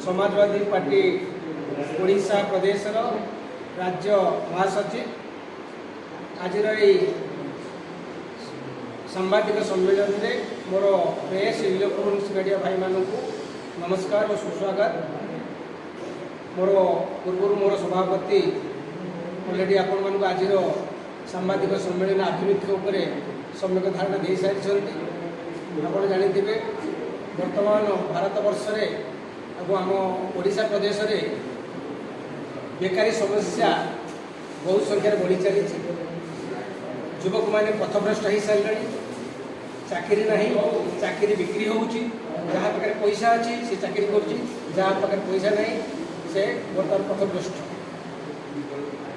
Samajwadi party Odisha प्रदेश राज्य महासचिव आज सांबादिक सम्मेलन में मोर प्रेस इलेक्ट्रोनिक्स मीडिया भाई मानक नमस्कार और सुस्वागत। मोर पूर्व मोर सभापति अलरेडी आपण मानक आज सांबादिक सम्मेलन आभिमुख्य उपर सम्यक धारणा दे सारी आप जानते बर्तमान भारत वर्ष आम ओडिशा प्रदेश रे बेकारी समस्या बहुत संख्यार बढ़ी चली। युवक मैंने पथभ्रष्ट हो सारे चाकरी ना चाकरी बिक्री होची जहाँ पाखे पैसा अच्छी से चाकरी कर जहाँ पाखे पैसा ना से बर्तमान पथभ्रष्ट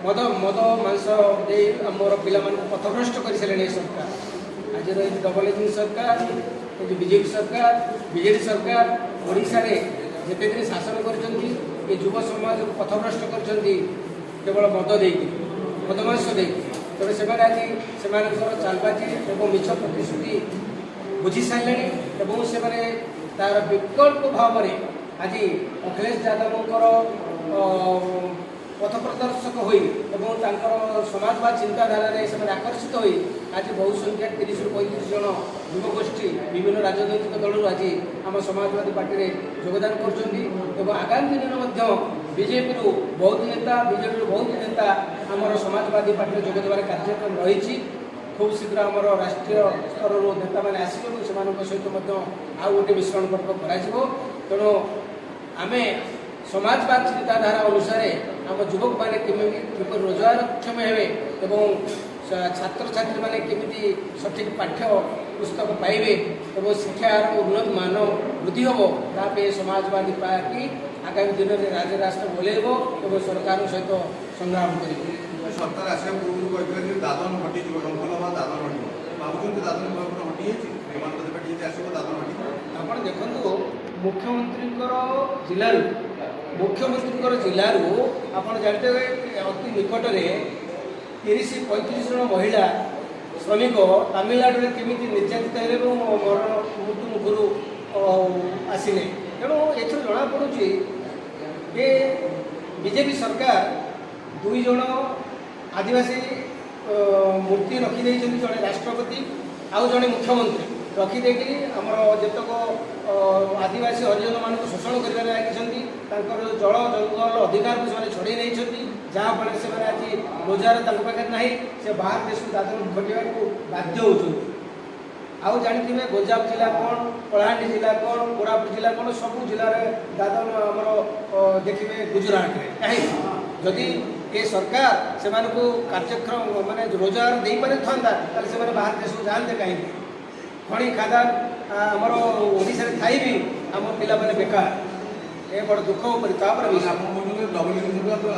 मद मद मांस दे मोर पिला पथभ्रष्ट कर सारे सरकार आज डबल इंजिन सरकार बीजेपी सरकार बीजेडी सरकार ओडिशा रे जिते दिन शासन कर युव समाज पथभ्रष्ट कर केवल मद दे मदमांस दे तेरे से आज से चालबाजी और मिछ प्रतिश्रुति बुझी सारे से तार विकल्प भाव में आज अखिलेश यादव पथ प्रदर्शक हो समाजवाद चिंताधारा से आकर्षित हो आज बहु संख्या 30 ରୁ 35 जन युवगोष्ठी विभिन्न राजनैतिक दल आज आम समाजवादी पार्टी में योगदान कर आगामी दिन में बीजेपी बहुत नेता बीजेपी बहुत नेता आमर समाजवादी पार्टी में जोगदेवार कार्यक्रम रही खूब शीघ्र आमर राष्ट्रीय स्तर नेता मैंने आसवे सहित आउ गोटे मिश्रण पर्व कर तेणु आम समाजवाद चिंताधारा अनुसार आम युवक मैंने किपर रोजगारक्षम हे छात्र छात्री मैंने केमी सठिक पाठ्य पुस्तक पाइबे और शिक्षार उन्नत मान वृद्धि हम तापे समाजवादी पार्टी आगामी दिन में राजराष्ट्र बोलेब और सरकार सहित संग्राम कर सरकार आसा पूर्व दादन हटि दादन आप देखो मुख्यमंत्री जिलू आप जानते अति निकट में 30-35 जन महिला श्रमिक तमिलनाडु में केमी निर्यातित है मरण मृत्यु मुखर आसिले तेणु एथर जना पड़ुची ये बीजेपी सरकार 2 जन आदिवासी मूर्ति रखिदे जड़े राष्ट्रपति आउ जड़े मुख्यमंत्री रखिदे आमर जेतक आदिवासी हरिजन मान शोषण कर लगी जल जंगल अधिकार को छड़े नहीं जहाँफल से आज रोजगार पाखे ना से बाहर देश को दादन घटा बाध्य हो जानते गंजाम जिला कौन कलाहांडी जिला कौन कोरापुट जिला कौन सबू जिले दादन आमर देखिए गुजरात में कहीं जदि ये सरकार से कार्यक्रम माने रोजगार दे पारे था से बाहर देश को जाते कहीं खଣି खादान आमर ओडिशा रे थाई भी आम पिला माने बेकार ए बड़ दुख परिताप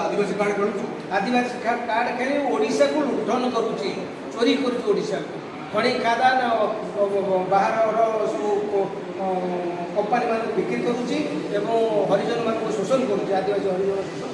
आदिवासी कार्ड खेलु आदिवासी कार्ड खेली ओडिशा को लुंठन करुच्ची चोरी करुच्ची ओडिशा को खଣି खादान बाहर कंपानी मान बिक्री करुच्ची एवं हरिजन मान शोषण करुच्ची आदिवासी हरिजन शोषण